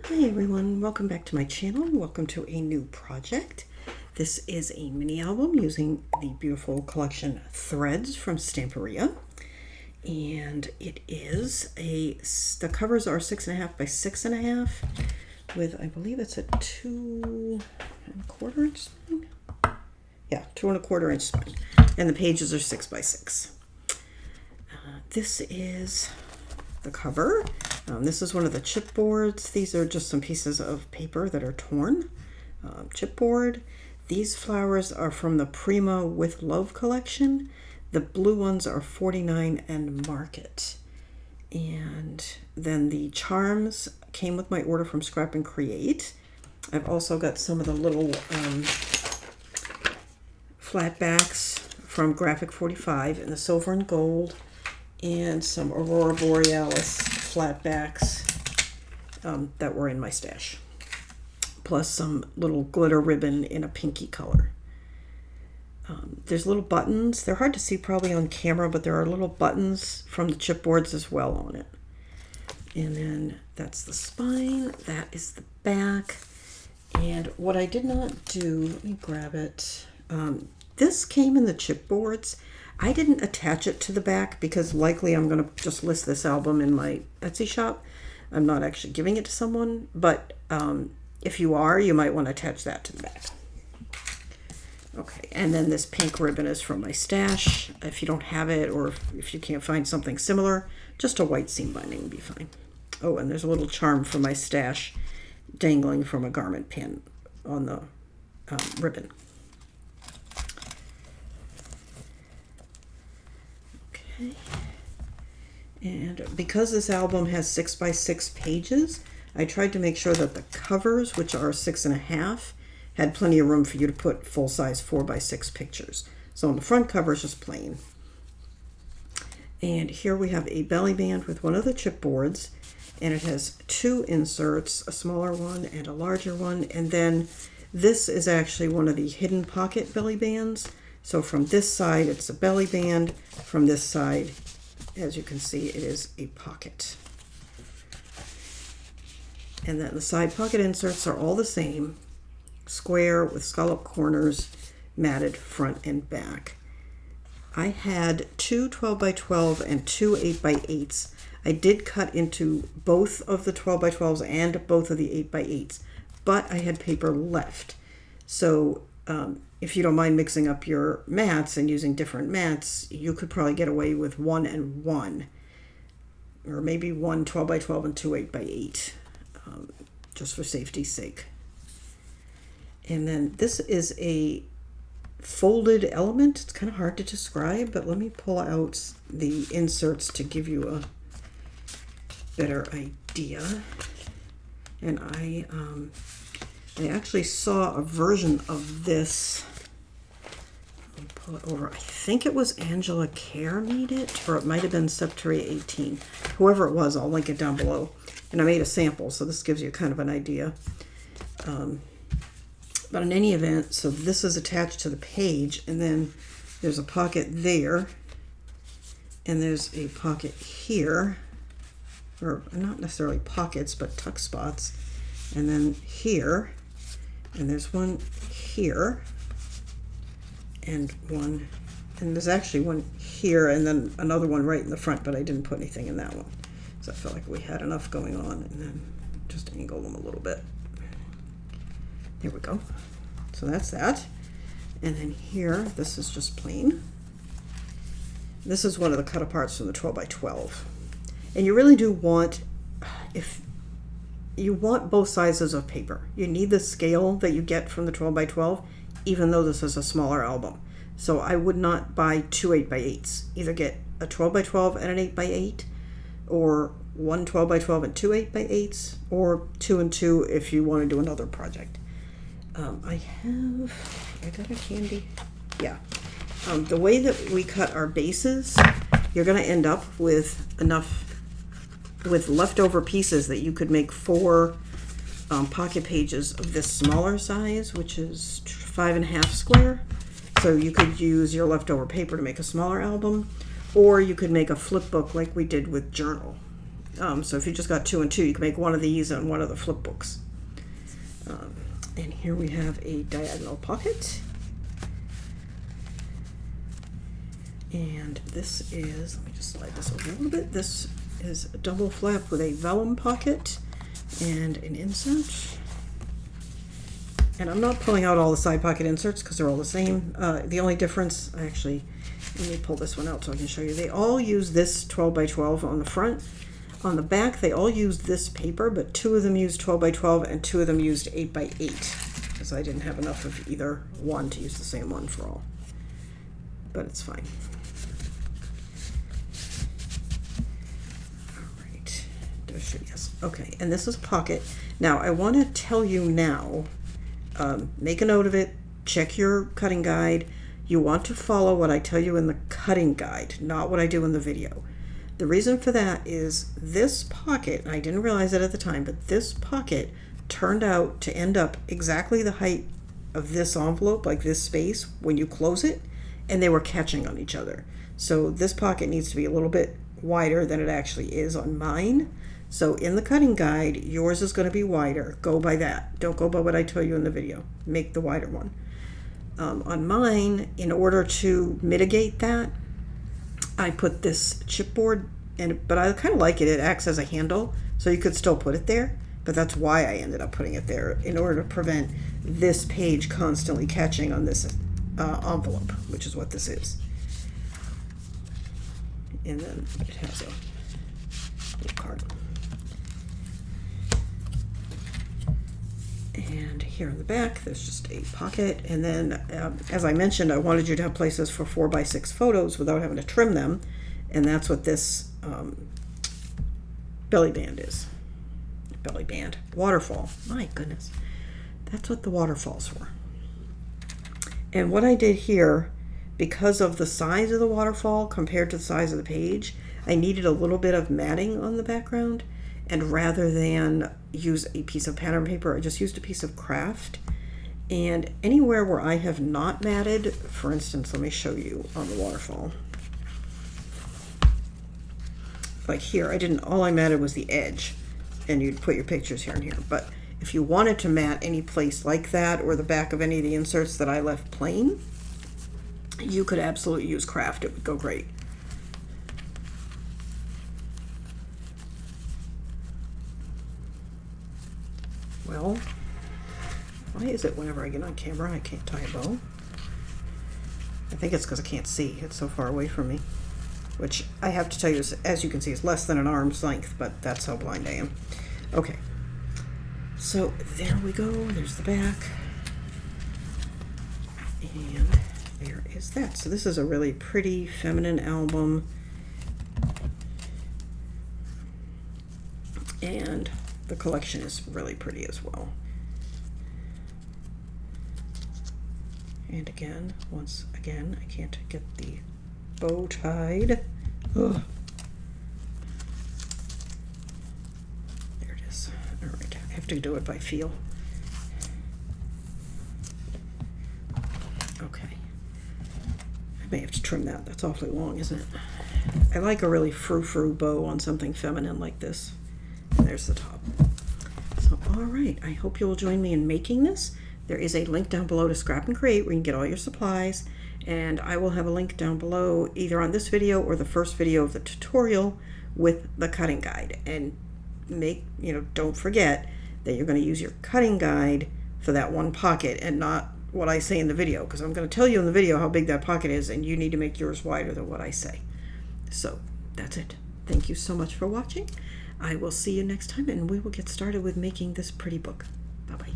Hi everyone, welcome back to my channel. Welcome to a new project. This is a mini album using the beautiful collection Threads from Stamperia. And it is the covers are 6.5 by 6.5 with, I believe it's a 2.25 inch spine. Yeah, 2.25 inch spine. And the pages are 6 by 6. This is the cover. This is one of the chipboards. These are just some pieces of paper that are torn. Chipboard. These flowers are from the Prima With Love collection. The blue ones are 49 and Market. And then the charms came with my order from Scrap and Create. I've also got some of the little flat backs from Graphic 45 in the silver and gold, and some Aurora Borealis flat backs that were in my stash, plus some little glitter ribbon in a pinky color. There's little buttons. They're hard to see probably on camera, but there are little buttons from the chipboards as well on it. And then that's the spine. That is the back. And what I did not do, let me grab it. This came in the chipboards. I didn't attach it to the back because likely I'm going to just list this album in my Etsy shop. I'm not actually giving it to someone, but if you are, you might want to attach that to the back. Okay, and then this pink ribbon is from my stash. If you don't have it, or if you can't find something similar, just a white seam binding would be fine. Oh, and there's a little charm from my stash dangling from a garment pin on the ribbon. And because this album has 6 by 6 pages, I tried to make sure that the covers, which are 6.5, had plenty of room for you to put full-size 4 by 6 pictures. So on the front cover is just plain. And here we have a belly band with one of the chipboards, and it has 2 inserts, a smaller one and a larger one. And then this is actually one of the hidden pocket belly bands. So from this side, it's a belly band. From this side, as you can see, it is a pocket. And then the side pocket inserts are all the same, square with scallop corners, matted front and back. I had 2 12 by 12 and 2 8 by 8s. I did cut into both of the 12 by 12s and both of the 8 by 8s, but I had paper left. So if you don't mind mixing up your mats and using different mats, you could probably get away with 1 and 1, or maybe 1 12 by 12 and 2 8 by 8, just for safety's sake. And then this is a folded element. It's kind of hard to describe, but let me pull out the inserts to give you a better idea. And I actually saw a version of this. Let me pull it over. I think it was Angela Kerr made it, or it might have been Stamperia 18. Whoever it was, I'll link it down below. And I made a sample, so this gives you kind of an idea. But in any event, so this is attached to the page, and then there's a pocket there, and there's a pocket here, or not necessarily pockets, but tuck spots, and then here, and there's one here, and there's actually one here, and then another one right in the front, but I didn't put anything in that one. So I felt like we had enough going on, and then just angle them a little bit. There we go. So that's that. And then here, this is just plain. This is one of the cut aparts from the 12 by 12. And you really do want, if you want both sizes of paper, you need the scale that you get from the 12 by 12, even though this is a smaller album. So I would not buy 2 8 by 8s. Either get a 12 by 12 and an 8 by 8, or 1 12 by 12 and 2 8 by 8s, or 2 and 2 if you want to do another project. I got a candy. Yeah. The way that we cut our bases, you're going to end up with leftover pieces that you could make 4 pocket pages of this smaller size, which is 5.5 square. So you could use your leftover paper to make a smaller album, or you could make a flip book like we did with Journal. So if you just got 2 and 2, you can make one of these and one of the flip books. And here we have a diagonal pocket. And this is, let me just slide this over a little bit. This is a double flap with a vellum pocket and an insert. And I'm not pulling out all the side pocket inserts because they're all the same. The only difference, actually, let me pull this one out so I can show you. They all use this 12 by 12 on the front. On the back, they all used this paper, but 2 of them used 12 by 12 and 2 of them used 8 by 8 because I didn't have enough of either one to use the same one for all. But it's fine. All right. Yes. Okay, and this is a pocket. Now, I want to tell you now, make a note of it, check your cutting guide. You want to follow what I tell you in the cutting guide, not what I do in the video. The reason for that is this pocket, and I didn't realize it at the time, but this pocket turned out to end up exactly the height of this envelope, like this space, when you close it, and they were catching on each other. So this pocket needs to be a little bit wider than it actually is on mine. So in the cutting guide, yours is going to be wider. Go by that. Don't go by what I tell you in the video. Make the wider one. On mine, in order to mitigate that, I put this chipboard, but I kind of like it. It acts as a handle, so you could still put it there. But that's why I ended up putting it there, in order to prevent this page constantly catching on this envelope, which is what this is. And then it has a little card. And here in the back, there's just a pocket. And then, as I mentioned, I wanted you to have places for 4x6 photos without having to trim them. And that's what this belly band is. Belly band. Waterfall. My goodness. That's what the waterfall's for. And what I did here, because of the size of the waterfall compared to the size of the page, I needed a little bit of matting on the background. And rather than use a piece of pattern paper, I just used a piece of craft. And anywhere where I have not matted, for instance, let me show you on the waterfall. Like here, all I matted was the edge, and you'd put your pictures here and here. But if you wanted to mat any place like that, or the back of any of the inserts that I left plain, you could absolutely use craft. It would go great. Well, why is it whenever I get on camera I can't tie a bow? I think it's because I can't see. It's so far away from me. Which I have to tell you, as you can see, is less than an arm's length, but that's how blind I am. Okay. So there we go. There's the back. And there is that. So this is a really pretty feminine album. And the collection is really pretty as well. And again, once again, I can't get the bow tied. Ugh. There it is. All right, I have to do it by feel. Okay. I may have to trim that. That's awfully long, isn't it? I like a really frou-frou bow on something feminine like this. And there's the top. So, all right, I hope you will join me in making this. There is a link down below to Scrap and Create where you can get all your supplies. And I will have a link down below either on this video or the first video of the tutorial with the cutting guide. And don't forget that you're going to use your cutting guide for that one pocket and not what I say in the video, because I'm going to tell you in the video how big that pocket is, and you need to make yours wider than what I say. So that's it. Thank you so much for watching. I will see you next time, and we will get started with making this pretty book. Bye-bye.